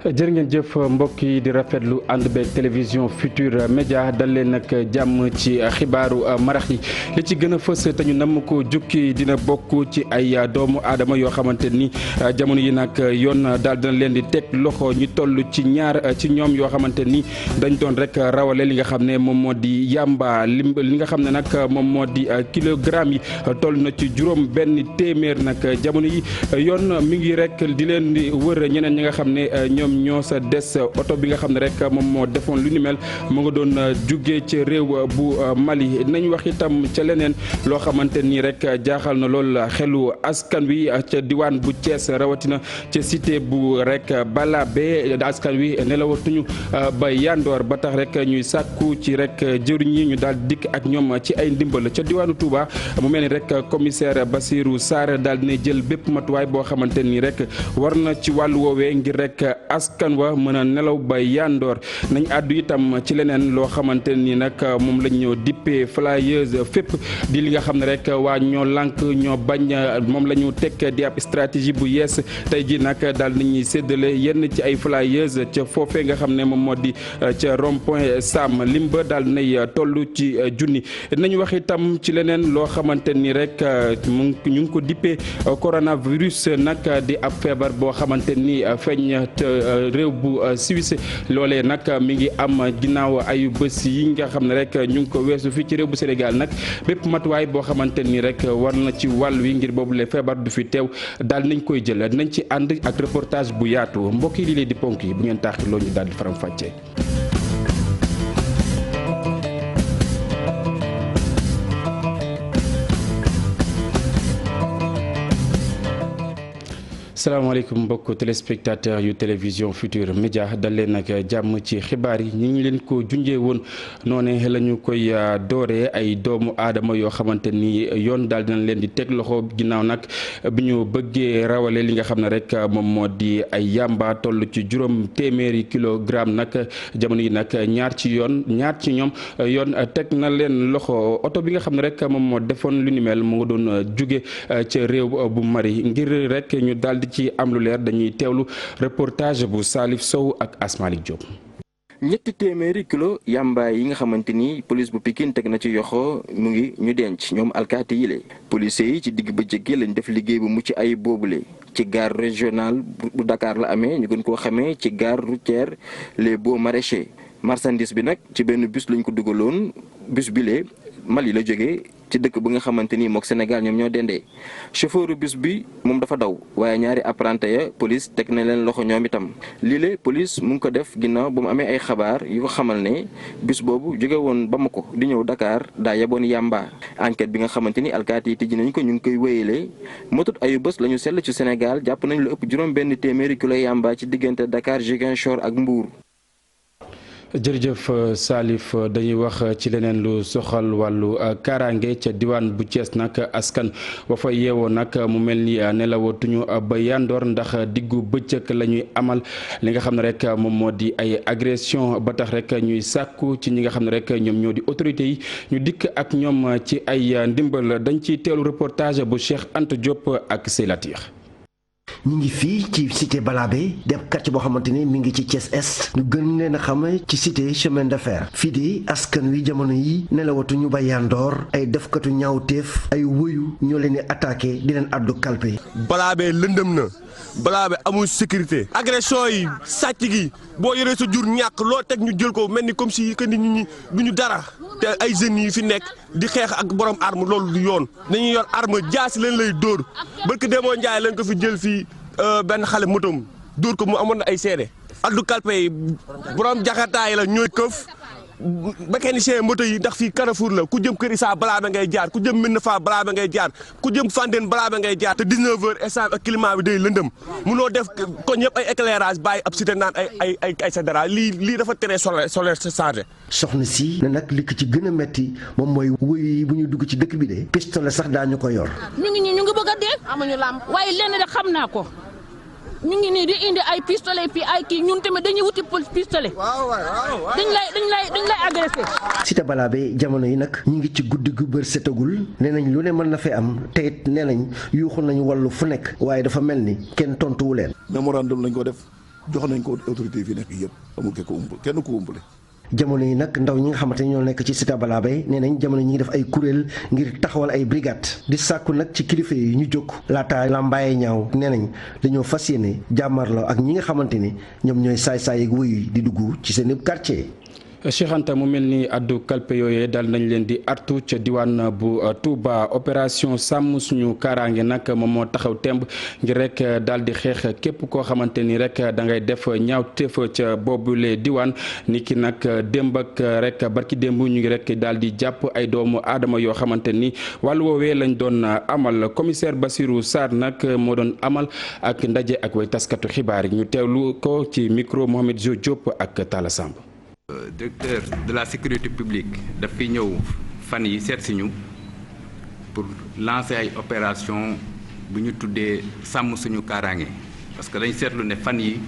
jërë ngeen jëf mbokk yi di rafetlu ànd beeg télévision Futurs Médias dal leen nag jàmm ci xibaaru marax yi li ci gën a fës te ñu namm ko jukki dina bokk ci ay doomu aadama yoo xamante ni jamono yi nag yoon daal dina leen di teg loxo ñu toll ci ñaar ci ñoom yoo xamante ni dañ doon rek rawale li nga xam ne moom moo di yamba li nga xam ne nag moom moo di kilogramme yi toll na ci juróom benn téeméer nag jamono yi yoon mi ngi rek di leen di wër ñeneen ñi nga xam ne ñoo sa des oto bi nga xam ne rek moom moo defoon lu ni mel mu nga doon jugee ci réew bu Mali nañ wax itam ca leneen loo xamante nii rek jaaxal na lool xelu askan wi ca diwaan bu Thiès rawatina ca cité bu rek Balabé askan wi nelawatuñu ba yandoor ba tax rek ñuy sàkku ci rek jëriñ yi ñu daal dikk ak ñoom ci ay ndimbal ca diwaanu Touba mu mel ni rek commissaire Bassirou Sarr daal dina jël bépp matuwaay boo xamante nii rek war na ci wàllu woowee ngir rek askan wa mën a nelaw ba yandoor nañ àddu itam ci leneen loo xamante ni nag moom lañ ñoo dippee flyers fépp di li nga xam ne rek waa ñoo lànk ñoo bañ moom la ñu teg di ab stratégie bu yees tey ji nag daal nañuy séddale yenn ci ay flyers ca foofee nga xam ne moom moo di ca rond point Sam lim ba daal nay toll ci junni nañu wax itam ci leneen loo xamante ni rek ñu ngi ko dippee coronavirus nag di ab feebar boo xamante ni feeñ réew bu Suisse loolee nag mi ngi am ginnaaw ayu bés yi nga xam ne rek ñu ngi ko weesu fii ci réew bu Sénégal nag bépp matuwaay boo xamante ni rek war na ci wàll wi ngir boobu le feebar du fi teew daal nañ koy jël nañ ci ànd ak reportage bu yaatu mbokk yi lii di ponk yi bu ngeen taaxi loo ñu daal di faram fàccee. salaamaaleykum mbokk téléspectateur yu télévision Futurs Médias dal leen nag jàmm ci xibaar yi ñu ngi leen ko junjee woon noone la ñu koy dooree ay doomu aadama yoo xamante ni yoon daal dinañ leen di teg loxo ginnaaw nag bi ñu bëggee rawale li nga xam ne rek moom moo di ay yamba toll ci juróom téeméeri kilogramme nag jamono yi nag ñaar ci ñoom yoon teg na leen loxo oto bi nga xam ne rek moom moo defoon lu ni mel mu nga doon jóge ca réew bu Mali ngir rek ñu daal di ci am lu leer dañuy teewlu reportage bu Salif Sow ak Asmalik Diop. ñetti téeméeri kilo yamba yi nga xamante ni police bu Pikine teg na ci yoxo mu ngi ñu denc ñoom alkaati yi le police yi ci digg bëccëg gi lañ def liggéey bu mucc ay boobule ci gare régionale bu Dakar la amee ñu gën koo xamee ci gare routière les Beaux Maraîchers marchandise bi nag ci benn bus lañ ko dugaloon bus bi le Mali la jógee ci dëkk bu nga xamante ni mook Sénégal ñoom ñoo dendee chauffeur bus bi moom dafa daw waaye ñaari apprenti ya police teg na leen loxo ñoom itam lii la police mu ngi ko def ginnaaw ba mu amee ay xabaar yu ko xamal ne bus boobu jóge woon Bamako di ñëw Dakar daa yeboon yamba enquête bi nga xamante ni alkaati yi tijji nañ ko ñu ngi koy wéyale motut ayu bés la ñu sell ci Sénégal jàpp nañ lu ëpp juróom benn téeméeri kilo yamba ci diggante Dakar Ziguinchor ak Mbour. jërëjëf Salif dañuy wax ci leneen lu soxal wàllu kaaraange ca diwaan bu Thiès nag askan ba fa yeewoo nag mu mel ni nelawatuñu ba yandoor ndax diggu bëccëg la ñuy amal li nga xam ne rek moom moo di ay agression ba tax rek ñuy sàkku ci ñi nga xam ne rek ñoom ñoo di autorités yi ñu dikk ak ñoom ci ay ndimbal dañ ciy teelu reportage bu Cheikh Anta Diop ak Seylatir. ñu ngi fii ci cité Balabé dem quartier boo xamante ni mi ngi ci Thiès Est ñu gën leen a xam ci cité chemin de fer fii de askan wi jamono yi nelawatuñu ba yandoor ay defkatu ñaawteef ay wëyu ñoo leen di attaqué di leen addu kalpe. Balabé lëndëm na Balabé amul sécurité agression yi sàcc gi boo yoree sa jur ñàkk loo teg ñu jël ko mel ni comme si que nit ñi duñu dara te ay jeunes yi fi nekk di xeex ak borom arme loolu du yoon dañuy yor arme jaasi leen lay dóor barke Demba Ndiaye lañ ko fi jël fii benn xale motom dóor ko mu amoon na ay seede addu kalpe yi borom jaxataay la ñooy këf mécanicien moto yi ndax fii Carrefour la ku jëm Kër Issa Balabé ngay jaar ku jëm Médina Fall Balabé ngay jaar ku jëm Fandène Balabé ngay jaar te 19h instant ak climat bi day lëndëm munoo def ko ñëpp ay éclairage bàyyi ab cité naan ay sa dara lii dafa tere solaire sa chargé. soxna si ne nag li ko ci gën a metti moom mooy wuyu yi bu ñu dugg ci dëkk bi de pistolet sax daañu ko yor. ñu ngi bëgg a dee amuñu làmp waaye lenn rek xam naa ko. ñu ngi nii di indi ay pistolet puis ay kii ñun tamit dañuy wuti pistolet. dañ lay agressé. cité Balabé jamono yi nag ñu ngi ci guddi gu bër setagul nee nañ lu ne mën na fee am te it nee nañ yuuxu nañu wàllu fu nekk waaye dafa mel ni kenn tontuwu leen. mémorandum lañ ko def jox nañ ko autorité yi fi nekk yëpp amul kenn ku umpale. jamono yi nag ndaw ñi nga xamante ni ñoo nekk ci Cité Balabé nee nañ jamono ñi ngi def ay kuréel ngir taxawal ay brigade di sàkku nag ci kilifa yi ñu jóg laata làmbaay ñaaw nee nañ dañoo fas yéene jàmmarloo ak ñi nga xamante ni ñoom ñooy saay-saay ak wuyu di dugg ci seen quartier. Cheikh Anta mu mel ni addu kalpe yooyee daal nañ leen di artu ca diwaan bu Touba opération sàmm suñu kaaraange nag moom moo taxaw temb ngir rek daal di xeex képp koo xamante ni rek da ngay def ñaawteef ca boobule diwaan ni ki nag démb ak rek barki démb ñu ngi rek daal di jàpp ay doomu aadama yoo xamante ni wàllu woowee lañ doon amal commissaire Bassirou Sarr nag moo doon amal ak ndaje ak way taskatu xibaar yi ñu teewlu ko ci micro Mohamed Diop ak Talla Samb. Directeur de la sécurité publique daf fi ñëw fan yi seet si ñu pour lancer ay opération bu ñu tuddee sàmm suñu kaaraange parce que dañ seetlu ne fan yi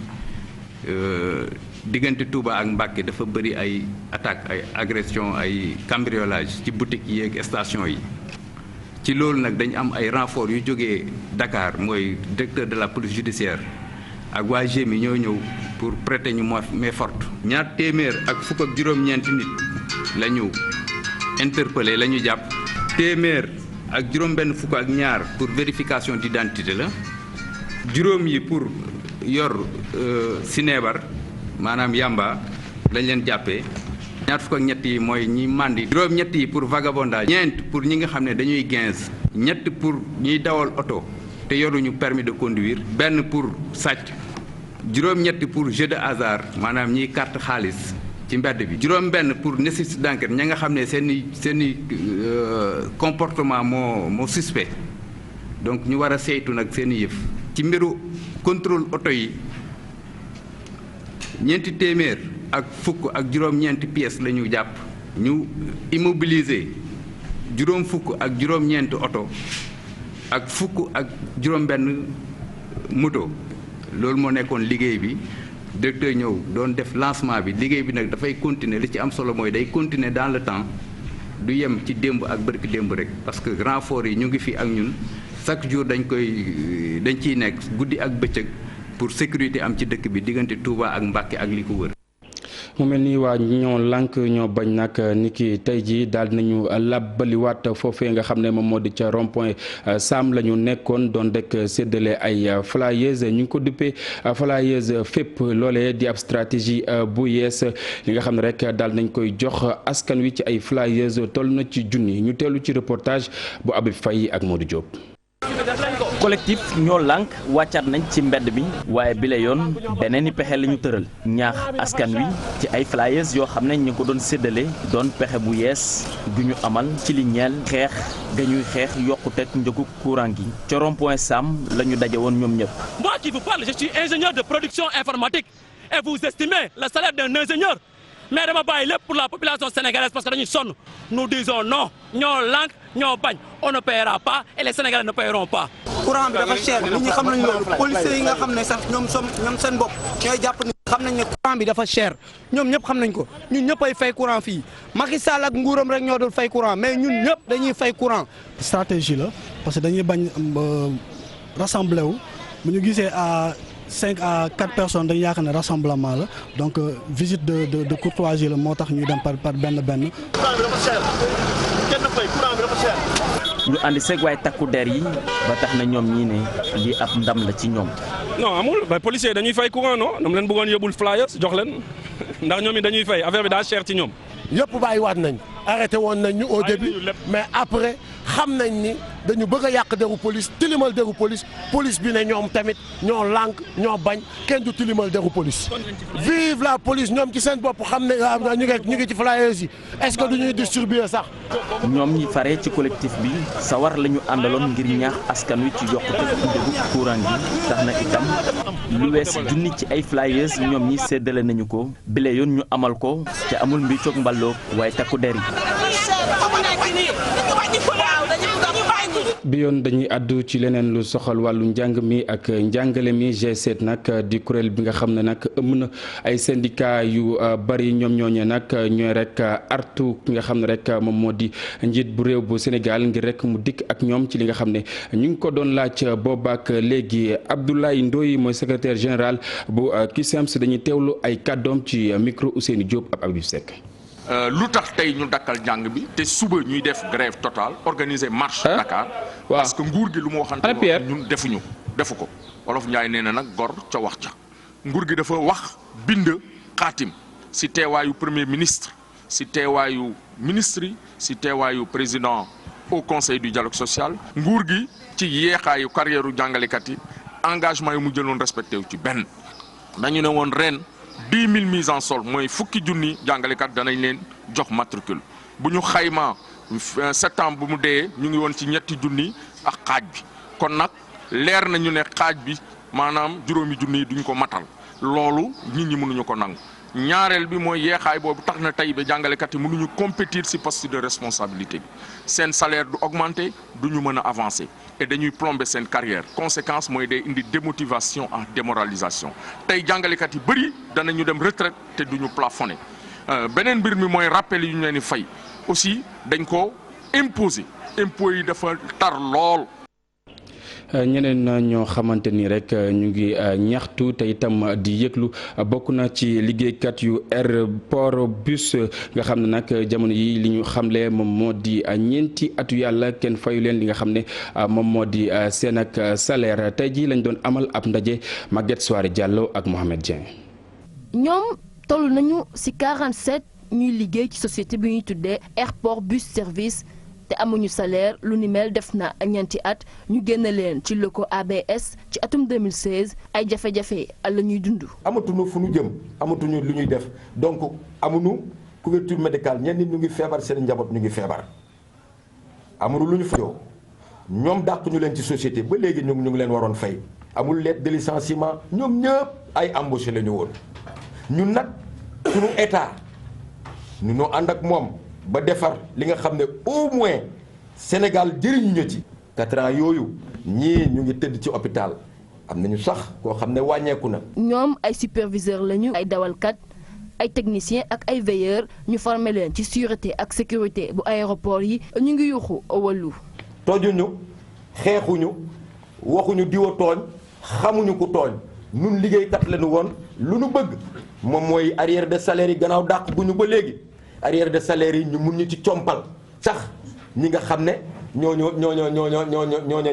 diggante Touba ak Mbacké dafa bëri ay attaques ay agression ay cambriolage ci boutique yi ak station yi ci loolu nag dañu am ay renforts yu jógee Dakar mooy directeur de la police judiciaire ak waa GMI ñoo ñëw pour prêter ñu main forte ñaar téeméer ak fukk ak juróom-ñeenti nit la ñu interpellé la ñu jàpp téeméer ak juróom-benn fukk ak ñaar pour vérification d'identité la juróom yi pour yor sineebar maanaam yamba lañ leen jàppee ñaar fukk ak ñett yi mooy ñi màndi juróom-ñett yi pour vagabondage ñeent pour ñi nga xam ne dañuy 15 ñett pour ñiy dawal oto te yoruñu permis de conduire benn pour sàcc juróom-ñetti pour jeu de hasard maanaam ñiy carte xaalis ci mbedd bi juróom-benn pour nécessité d'enquête ña nga xam ne seeni comportement moo suspect donc ñu war a saytu nag seeni yëf ci mbiru contrôle oto yi ñeenti téeméer ak fukk ak juróom-ñeenti pièces la ñu jàpp ñu immobiliser juróom fukk ak juróom-ñeenti oto ak fukk ak juróom-benn moto loolu moo nekkoon liggéey bi directeur ñëw doon def lancement bi liggéey bi nag dafay continuer li ci am solo mooy day continuer dans le temps du yem ci démb ak bërki démb rek parce que renfort yi ñu ngi fi ak ñun chaque jour dañ ciy nekk guddi ak bëccëg pour sécurité am ci dëkk bi diggante Touba ak Mbacké ak li ko wër. mu mel ni waa ñoo lànk ñoo bañ nag ni ki tey jii daal nañu làbbaliwaat foofee nga xam ne moom moo di ca rond point Sam la ñu nekkoon doon rek séddale ay flyers ñu ngi ko duppee flyers fépp loolee di ab stratégie bu yees li nga xam ne rek daal nañ koy jox askan wi ci ay flyers toll na ci junni ñu teelu ci reportage bu Abib Faye ak Modou Diop. collectif ñoo lànk wàccaat nañ ci mbedd mi waaye bile yoon beneen i pexe la ñu tëral ñaax askan wi ci ay flyers yoo xam ne ñu ko doon séddale doon pexe bu yees gu ñu amal ci li ñeel xeex ga ñuy xeex yokkuteeg njëgu courant gi ca rond-point Sam la ñu daje woon ñoom ñëpp. Moi qui vous parle, je suis ingénieur de production informatique et vous estimez le salaire d'un ingénieur mais dama bàyyi lépp pour la population sénégalaise parce que dañuy sonn nous disons non ñoo lànk ñoo bañ on ne paiera pas et les Sénégalais ne paieront pas. courant bi dafa cher nit ñi xam nañ loolu policiers yi nga xam ne sax ñoom seen bopp ñooy jàpp ni xam nañ ne courant bi dafa cher ñoom ñëpp xam nañ ko ñun ñëpp ay fay courant fii Macky Sall ak nguuram rek ñoo dul fay courant mais ñun ñëpp dañuy fay courant. stratégie la parce que dañuy bañ rassembler wu bu ñu gisee à 5 à 4 personnes dañu yaakaar ne rassemblement la donc visite de courtoisie la moo tax ñuy dem par benn. courant bi dafa cher kenn fay courant bi dafa cher. ñu àndi seeg waaye takku der yi ba tax na ñoom ñii ne lii ab ndam la ci ñoom. non amul ba policiers dañuy fay courant non dama leen bëggoon yóbbul flyers jox leen ndax ñoom it dañuy fay affaire bi daa cher ci ñoom. yëpp bàyyiwaat nañ arrêté woon nañ ñu au début mais après xam nañ ni dañu bëgg a yàq deru police tilimal deru police police bi ne ñoom tamit ñoo lànk ñoo bañ kenn du tilimal deru police. vive la police ñoom ci seen bopp xam ne ñu ngi ci flyers yi est-ce que du ñuy distribuer sax. ñoom ñi fare ci collectif bi sawar la ñu àndaloon ngir ñaax askan wi ci yokkute njëgu courant gi tax na itam lu wees junni ci ay flyers ñoom ñi séddale nañu ko bile yoon ñu amal ko te amul mbi coog mballoo waaye takku der yi. bi yoon dañuy àddu ci leneen lu soxal wàllu njàng mi ak njàngale mi G7 nag di kuréel bi nga xam ne nag ëmm na ay syndicat yu bari ñoom ñooñee nag ñooy rek artu ki nga xam ne rek moom moo di njiit bu réew bu Sénégal ngir rek mu dikk ak ñoom ci li nga xam ne ñu ngi ko doon laaj boobaak léegi. Abdoulaye Ndoye mooy secrétaire général bu CUSEMS dañuy teewlu ay kàddoom ci micro Ousseynou Diop ak Abdou Seck. lu tax tey ñu dakkal njàng bi te suba ñuy def grève totale organiser marche Dakar. parce que nguur gi lu mu waxante ñun defu ko Wolof Njaay nee na nag gor ca wax ca nguur gi dafa wax bind xaatim si teewaayu premier ministre si teewaayu ministre yi si teewaayu président au conseil du dialogue social nguur gi ci yeexaayu carrière u jàngalekat yi engagement yi mu jëloon respecté wu ci benn dañu ne woon ren 10 000 mises en solde mooy fukki junni jàngalekat danañ leen jox matricule bu ñu xaymaa septembre bu mu dee ñu ngi woon ci ñetti junni ak xaaj bi kon nag leer nañu ne xaaj bi maanaam juróomi junni duñ ko matal loolu nit ñi mënuñu ko nangu ñaareel bi mooy yeexaay boobu tax na tey ba jàngalekat yi mënuñu compétir ci poste de responsabilité bi seen salaire du augmenter du ñu mën a avancer et dañuy plomber seen carrière conséquence mooy day indi démotivation ak démoralisation tey jàngalekat yi bëri danañu dem retraite te duñu plafonner beneen mbir mi mooy rappel yu ñu leen di fay aussi dañ ko imposer impôt yi dafa tar lool. ñeneen ñoo xamante ni rek ñu ngi ñaxtu te itam di yëglu bokk na ci liggéeykat yu aéroport bus nga xam ne nag jamono yi li ñu xamle moom moo di ñeenti atu yàlla kenn fayu leen li nga xam ne moom moo di seen ak salaire tey jii lañ doon amal ab ndaje Maguette Soare Diallo ak Mohamed Dieng. ñoom toll nañu ci 47 ñuy liggéey ci société bi ñuy tuddee airport bus service. te amuñu salaire lu ni mel def na ñeenti at ñu génn leen ci locaux ABS ci atum 2016 ay jafe-jafe la ñuy dund. amatuñu fu ñu jëm amatuñu lu ñuy def donc amuñu couverture médicale ñenn ñi ñu ngi feebar seen njaboot ñu ngi feebar amuñu lu ñu fayoo ñoom dàq ñu leen ci société ba léegi ñu ngi leen waroon fay amul lettre de licenciement ñoom ñëpp ay embauché la ñu woon ñun nag suñu état ñu noo ànd ak moom. ba defar li nga xam ne au moins Sénégal jëriñu ñu ci 4 ans yooyu ñii ñu ngi tëdd ci hôpital am nañu sax koo xam ne wàññeeku na. ñoom ay superviseur lañu ay dawalkat ay technicien ak ay veilleur ñu formé leen ci sûreté ak sécurité bu aéroport yi ñu ngi yuuxu wàllu. tojuñu xeexuñu waxuñu diwa tooñ xamuñu ku tooñ ñun liggéeykat lañu woon lu nu bëgg moom mooy arrière de salaire yi gannaaw dàq guñu ba léegi. arrière de salaire yi ñu mun ñu ci compal sax ñi nga xam ne ñooñu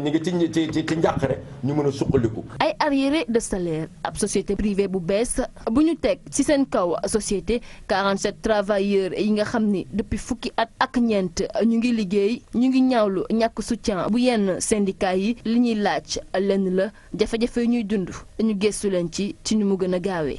ñi ngi ci njàqare ñu mën a suqaliku. ay arriéré de salaire ab société privée bu bees bu ñu teg ci seen kaw société 47 travailleurs yi nga xam ni depuis fukki at ak ñeent ñu ngi liggéey ñu ngi ñaawlu ñàkk soutien bu yenn syndicat yi li ñuy laaj lenn la jafe-jafe ñuy dund ñu gëstu leen ci ñu mu gën a gaawee.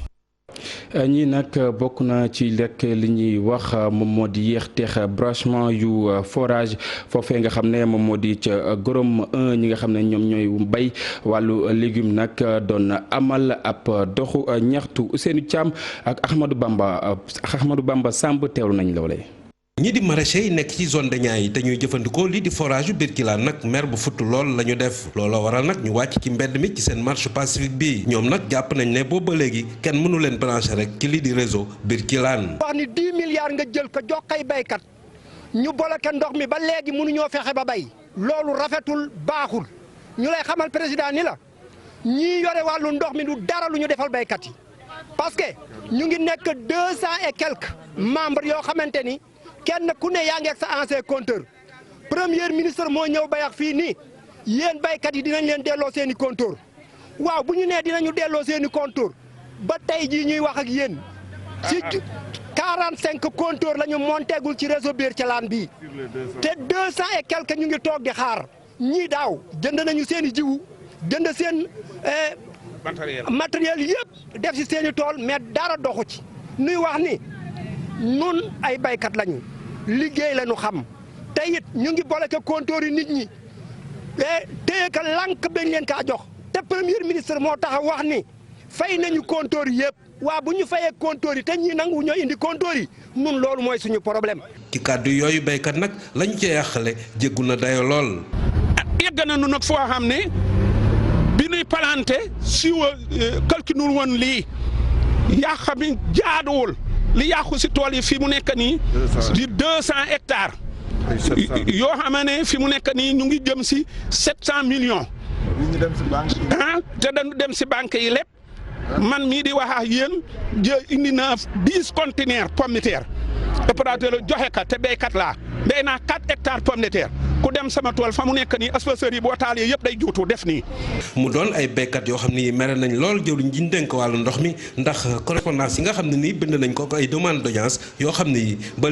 ñii nag bokk na ci lekk li ñuy wax moom moo di yéexteex branchement yu forage foofee nga xam ne moom moo di ca Gorom 1 ñi nga xam ne ñoom ñooy bay wàllu légume nag doon amal ab doxu ñaxtu Ousseynou Thiam ak Ahmadou Bamba Samb teewlu nañ loolee. ñi di maraîchers yi nekk ci zone de Niayes yi te ñuy jëfandikoo lii di forage yu Birkilane nag mer bu futt lool la ñu def looloo waral nag ñu wàcc ci mbedd mi ci seen marche pacifique bi ñoom nag jàpp nañ ne boobu ba léegi kenn mënu leen branché rek ci lii di réseau Birkilane. wax ni 10 milliards nga jël ko jox kay baykat ñu bloqué ndox mi ba léegi mënuñoo fexe ba bay loolu rafetul baaxul ñu lay xamal président ni la ñii yore wàllu ndox mi du dara lu ñu defal baykat yi parce que ñu ngi nekk 200 et quelques membres yoo xamante ni. kenn ku ne yaa ngi ak sa ancien compteur premier ministre moo ñëw bayax fii nii yéen baykat yi dinañ leen delloo seen i compteur waaw bu ñu nee dinañu delloo seen i compteur ba tey jii ñuy wax ak yéen ci 45 compteur la ñu monteegul ci réseau Birkilane bii te 200 et quelques ñu ngi toog di xaar ñii daaw jënd nañu seen i jiwu jënd seen matériel yëpp def ci seen i tool mais dara doxu ci nuy wax ni nun ay baykat lañu liggéey lañu xam te it ñu ngi bloqué compteur yi nit ñi téye ka lànk bañ leen kaa jox te premier ministre moo tax wax ni fay nañu compteur yi yëpp waa bu ñu fayee compteur yi te ñii nangu ñoo indi compteur yi nun loolu mooy suñu problème. ci kàddu yooyu béykat nag lañu ca yàqale jéggu na dayo lool. yegg nañu nag foo xam ne bi ñuy planté si calculul woon lii yaa xam ne jaaduwul li yàqu si tool yi fi mu nekk nii di 200 hectares yoo xam ne fi mu nekk nii ñu ngi jëm si 700 millions te dañu dem si banque yi lépp man mii di wax ak yéen indi na 10 conteneurs pomme de terre opérateur joxe ka te béykat laa béy naa 4 hectares pomme de terre ku dem sama tool fa mu nekk nii espaceurs yi boo taalee yëpp day juutu def nii. mu doon ay béykat yoo xam ni mere nañ lool jëwriñ ji ñu dénk wàllu ndox mi ndax correspondance yi nga xam ne nii bind nañ ko ay demande d'audience yoo xam ni ba.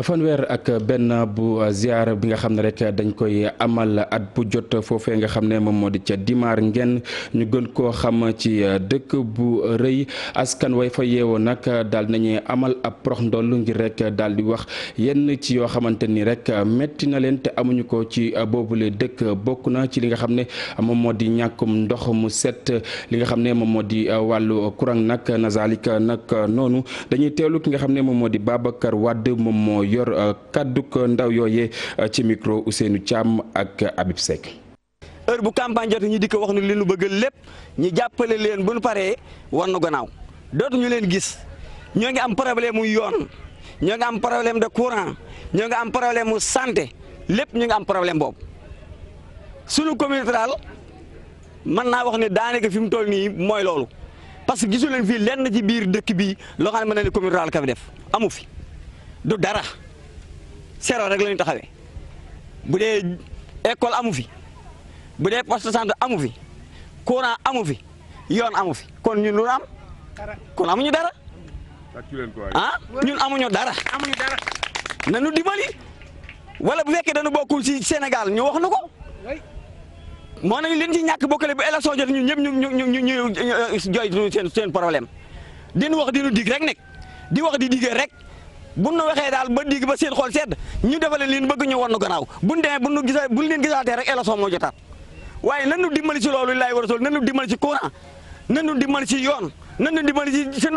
fanweer ak benn bu ziar bi nga xam ne rek dañ koy amal at bu jot foofee nga xam ne moom moo di ca Dimar Ngeen ñu gën koo xam ci dëkk bu rëy askan way fa yeewoo nag daal nañuy amal ab prox ndoll ngir rek daal di wax yenn ci yoo xamante ni rek metti na leen te amuñu ko ci boobule dëkk bokk na ci li nga xam ne moom moo di ñàkkum ndox mu set li nga xam ne moom moo di wàllu courant nag nazalik nag noonu dañuy teewlu ki nga xam ne moom moo di Babacar Wade moom moo yor kàdduk ndaw yooyee ci micro Ousseynou Thiam ak Habib Seck. heure bu campagne jot ñu di ko wax ni li nu bëgg lépp ñu jàppale leen bu nu paree war na gannaaw dootuñu leen gis ñoo ngi am problème mu yoon ñoo ngi am problème de courant ñoo ngi am problème mu santé lépp ñu ngi am problème boobu sunu commune rurale mën naa wax ne daanaka fi mu toll nii mooy loolu parce que gisu leen fii lenn ci biir dëkk bi loo xam ne mën na ne commune rurale ka fi def amu fi. du dara zéro rek la ñu taxawee bu dee école amu fi bu dee poste de santé amu fi courant amu fi yoon amu fi kon ñun lu am kon amuñu dara ah ñun amuñu dara nañu dimbali wala bu fekkee dañu bokkul ci Sénégal ñu wax na ko moo nañu leen ci ñàkk bokkale bu élection jot ñun ñëpp ñu jooy seen problème dinu wax dinu dig rek nekk di wax di diggee rek bu nu waxee daal ba digg ba seen xool sedd ñu defale leen bëgg ñu won gannaaw bu ñu demee bu leen gisaatee rek élection moo jotaat waaye nan nu dimbali ci loolu laay war a sol nan nu dimbali ci courant nan nu dimbali ci yoon nan nu dimbali ci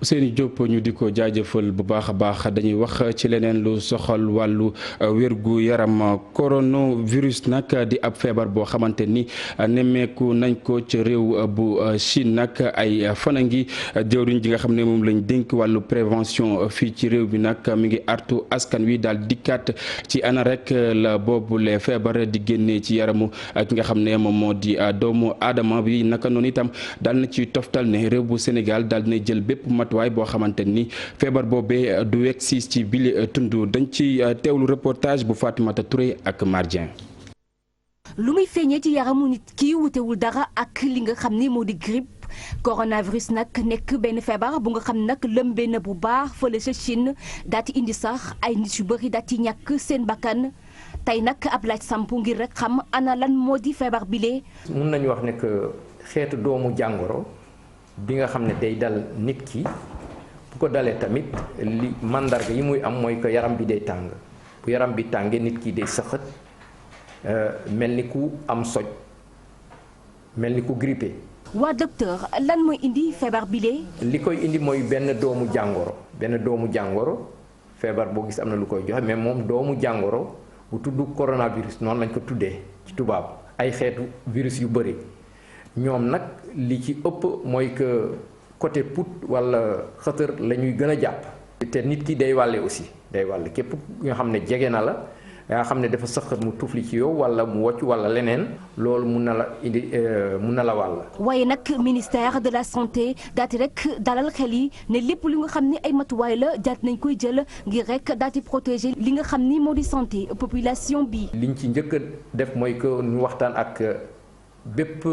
Ousseynou Diop ñu di ko jaajëfal bu baax a baax dañuy wax ci leneen lu soxal wàllu wérgu yaram coronavirus nag di ab feebar boo xamante ni nemmeeku nañ ko ci réew bu Chine nag ay fana ngi jëwriñ ji nga xam ne moom lañ dénk wàllu prévention fii ci réew bi nag mi ngi artu askan wi daal dikkaat ci ana rek la boobule feebar di génnee ci yaramu ki nga xam ne moom moo di doomu aadama bi naka noonu itam daal na ci toftal ne réew bu Sénégal daal dina jël bépp waaye boo xamante ni feebar boobee du wegg si ci bile tund dañ ci teewlu reportage bu Fatimata Touré ak Mardien. lu muy feeñee ci yaramu nit ki wutewul dara ak li nga xam ni moo di grippe coronavirus nag nekk benn feebar bu nga xam nag lëmbee na bu baax fële ca Chine daati indi sax ay nit yu bëri daati ñàkk seen bakkan tey nag ab laaj samp ngir rek xam ana lan moo di feebar bile. mun nañu wax ne que xeetu doomu jàngoro. bi nga xam ne day dal nit ki bu ko dalee tamit li mandarga yi muy am mooy que yaram bi day tàng bu yaram bi tàngee nit ki day sëxët mel ni ku am soj mel ni ku grippé. waa docteur lan mooy indi feebar bile. li koy indi mooy benn doomu jàngoro feebar boo gis am na lu koy joxe mais moom doomu jàngoro bu tudd coronavirus noonu lañ ko tuddee ci tubaab ay xeetu virus yu bëri. ñoom nag li ci ëpp mooy que côté put walla xëtër la ñuy gën a jàpp. te nit ki day wàlle aussi day wàlle képp nga xam ne jege na la nga xam ne dafa sëqat mu tufli ci yow walla mu wocc walla leneen loolu mun na la indi mun na la wàll. waaye nag ministère de la santé daati rek dalal xel yi ne lépp li nga xam ni ay matuwaay la daat nañ koy jël ngir rek daati protéger li nga xam ni moo di santé population bi. liñ ci njëkk a def mooy que ñu waxtaan ak bépp.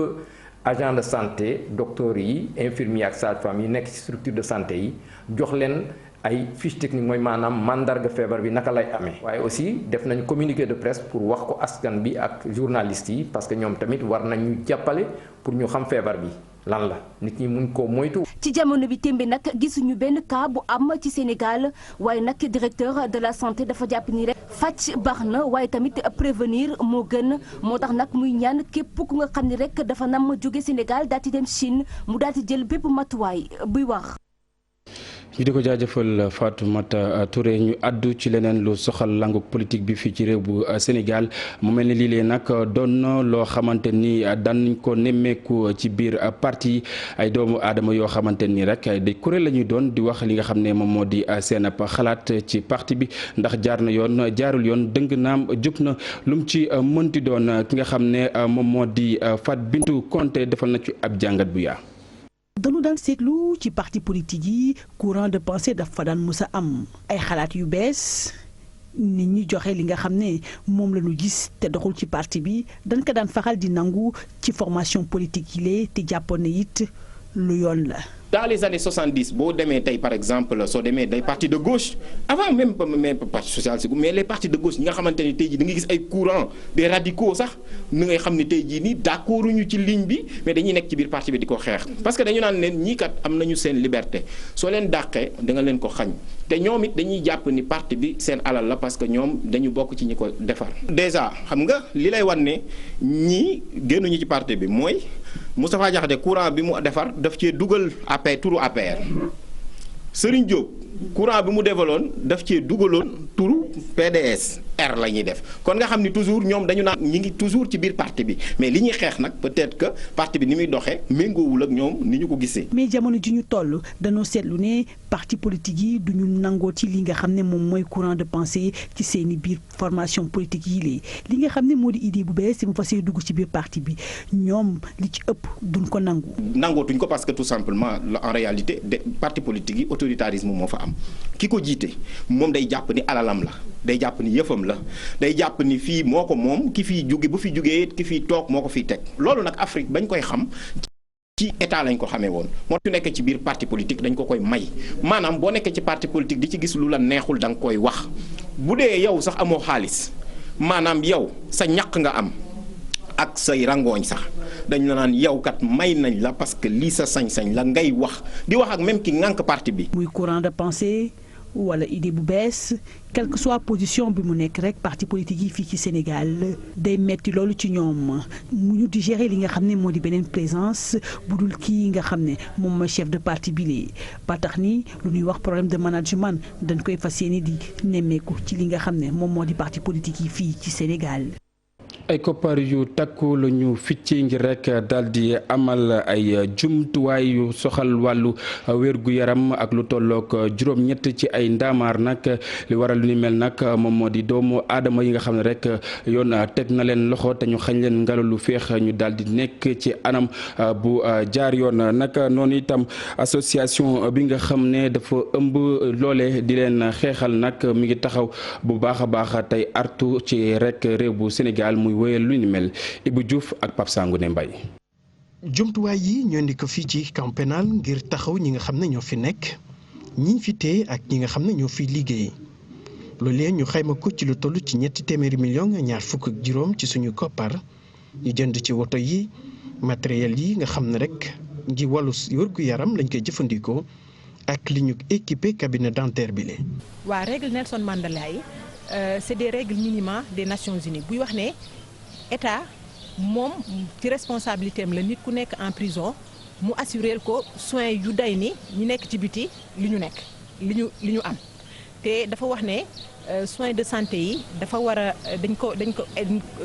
agent de santé docteurs yi infirmiers ak sages-femmes yi nekk ci structure de santé yi jox leen ay fiche technique mooy maanaam mandarga feebar bi naka lay amee. waaye aussi def nañ communiqué de presse pour wax ko askan bi ak journalistes yi parce que ñoom tamit war nañu jàppale pour ñu xam feebar bi lan la nit ñi mun koo moytu. ci jamono bi tembe nag gisuñu benn cas bu am ci Sénégal waaye nag directeur de la santé dafa jàpp ni rek fàcc baax na waaye tamit prévenir moo gën moo tax nag muy ñaan képp ku nga xam ni rek dafa nam jóge Sénégal daal di dem Chine mu daal di jël bépp matuwaay buy wax. ñu di ko jaajëfal Fatoumata Touré. ñu àddu ci leneen lu soxal langu politique bi fii ci réew bu Sénégal mu mel ni lii lee nag doon na loo xamante ni daan ko nemmeeku ci biir parti ay doomu aadama yoo xamante ni rek day kuréel la ñuy doon di wax li nga xam ne moom moo di seen xalaat ci parti bi ndax jaar na yoon jaarul yoon dëng naam jub na lu mu ci mënti doon ki nga xam ne moom moo di Fat Bintou Konté defal na ci ab jàngat bu yaa. dañu daan seetlu ci parti politique yi courant de pensée dafa daan mës a am ay xalaat yu bees nit ñi joxe li nga xam ne moom la ñu gis te doxul ci parti bi dañ ko daan faral di nangu ci formation politique yi lee te jàppoon ne it lu yoon la. Dans les années 70 boo demee tey par exemple soo demee day parti de gauche avant même parti socialiste mais les partis de gauche ñi nga xamante ni tey jii da nga gis ay courant des radicaux sax ni ngay xam ne tey jii nii d'accorduñu ci ligne bi mais dañuy nekk ci biir parti bi di ko xeex parce que dañu naan leen ñii kat am nañu seen liberté soo leen dàqee da nga leen ko xañ te ñoom it dañuy jàpp ni parti bi seen alal la parce que ñoom dañu bokk ci ñi ko defar. déjà xam nga li lay wan ne ñii génnuñu ci parti bi mooy Moustapha Diakhaté courant bi mu defar daf cee dugal APR turu APR Serigne Diop courant bi mu defaloon daf cee dugaloon turu PDS R la ñuy def kon nga xam ni toujours ñoom dañu naan ñi ngi toujours ci biir parti bi mais li ñuy xeex nag peut-être que parti bi ni muy doxee méngoowul ak ñoom ni ñu ko gisee. mais jamono ji ñu toll dañoo seetlu ne parti politique yi du ñu nangoo ci li nga xam ne moom mooy courant de pensée ci seeni biir formation politique yi li nga xam ne moo di idée bu bees mu fas dugg ci biir parti bi ñoom li ci ëpp duñ ko nangu. nangootuñ ko parce que tout simplement en réalité de parti politique yi autoritarisme moo fa am ki ko jiite moom day jàpp ni alalam la day jàpp ni yëfam la day jàpp ni fii moo ko moom ki fiy jóge bu fi jógee ki fiy toog moo ko fiy teg loolu nag Afrique bañ koy xam ci état lañ ko xamee woon moo su nekkee ci biir parti politique dañ ko koy may maanaam boo nekkee ci parti politique di ci gis lu la neexul da nga koy wax bu dee yow sax amoo xaalis maanaam yow sa ñaq nga am ak say rangooñ sax dañ la naan yow kat may nañ la parce que lii sa sañ-sañ la ngay wax di wax ak même ki ngànk parti bi. muy courant de pensée wala idée bu bees quelle que soit position bi mu nekk rek parti politique yi fii ci Sénégal day metti loolu ci ñoom mu ñu digérer li nga xam ne moo di beneen présence bu dul kii nga xam ne moom mooy chef de parti bi lee ba tax ni lu ñuy wax problème de management dañ koy fas yéene di nemmeeku ci li nga xam ne moom moo di parti politique yi fii ci Sénégal. ay koppar yu takku la ñu ficci ngir rek daal di amal ay jumtuwaay yu soxal wàllu wérgu yaram ak lu tollook juróom-ñett ci ay ndaamaar nag li waral lu ni mel nag moom moo di doomu aadama yi nga xam ne rek yoon teg na leen loxo te ñu xañ leen ngelaw lu féex ñu daal di nekk ci anam bu jaar yoon nag noonu itam association bi nga xam ne dafa ëmb loole di leen xeexal nag mi ngi taxaw bu baax a baax tey artu ci rek réew bu Sénégal muy wéyal lu ni mel Ibou Diouf ak Pape Sangoune Mbaye. jumtuwaay yi ñoo ndi ko fii ci camp pénal ngir taxaw ñi nga xam ne ñoo fi nekk ñi fi téye ak ñi nga xam ne ñoo fi liggéey loolee ñu xayma ko ci lu toll ci $200 millions ñaar fukk ak juróom ci suñu koppar ñu jënd ci woto yi matériel yi nga xam ne rek ngi wàllu wérgu yaram lañ koy jëfandikoo ak li ñu équipé cabinet dentaire bi le waa règle Nelson Mandela yi c'est des règles minima des Nations Unies buy wax ne état moom ci responsabilité am la nit ku nekk en prison mu assurer ko soins yu day ni ñu nekk ci biti li ñu nekk li ñu am te dafa wax ne soins de santé yi dafa war a dañ ko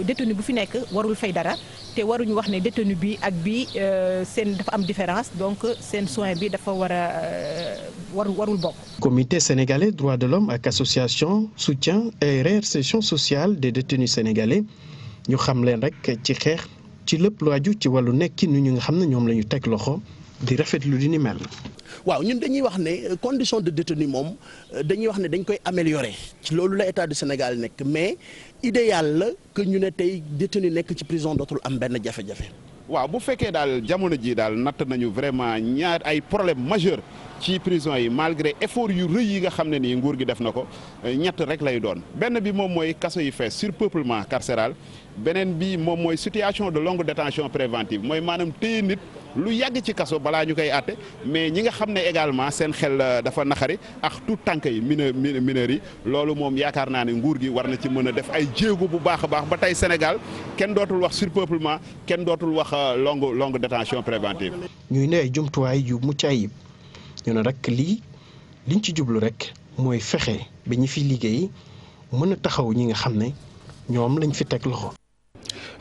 détenu bu fi nekk warul fay dara te waruñu wax ne détenu bi ak bi seen dafa am différence donc seen soin bi dafa warul bokk. Comité sénégalais droits de l'homme ak association soutien et réinsertion sociale des détenus sénégalais ñu xam leen rek ci xeex ci lépp lu aju ci wàllu nekki nu ñu nga xam ne ñoom la ñu teg loxo di rafetlu di ni mel. waaw ñun dañuy wax ne condition de détenu moom dañuy wax ne dañ koy améliorer ci loolu la état du Sénégal nekk mais idéal la que ñu ne tey détenu nekk ci prison dootul am benn jafe-jafe. waaw bu fekkee daal jamono ji daal natt nañu vraiment ñaar ay problème majeur ci prison yi malgré effort yu rëy yi nga xam ne nii nguur gi def na ko ñett rek lay doon benn bi moom mooy kaso yi fees surpeuplement carcéral beneen bi moom mooy situation de longue détention préventive mooy maanaam téye nit lu yàgg ci kaso balaa ñu koy àtte mais ñi nga xam ne également seen xel dafa naxari ak tout tànk yi mineurs yi loolu moom yaakaar naa ne nguur gi war na ci mën a def ay jéego bu baax a baax ba tey Sénégal kenn dootul wax surpeuplement kenn dootul wax longue détention préventive. ñuy ne ay jumtuwaay yu mucc ayib ñu ne rek lii liñ ci jublu rek mooy fexe ba ñi fi liggéey mën a taxaw ñi nga xam ne ñoom lañ fi teg loxo.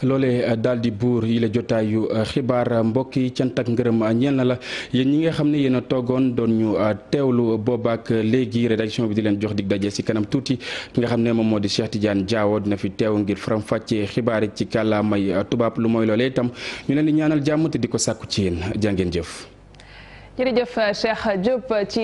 loolee daal di buur yi la jotaayu xibaar mbokk yi cant ak ngërëm ñeel na la yéen ñi nga xam ne yéen a toogoon doon ñu teewlu boobaak léegi rédaction bi di leen jox dig daje ci kanam tuuti ki nga xam ne moom moo di Cheikh Tidiane Diawo dina fi teew ngir faram-fàccee xibaar yi ci kàllaamay tubaab lu mooy loolee itam ñu leen di ñaanal jàmm te di ko sàkku ci yéen jàngeen jëf. jërëjëf Cheikh Diop ci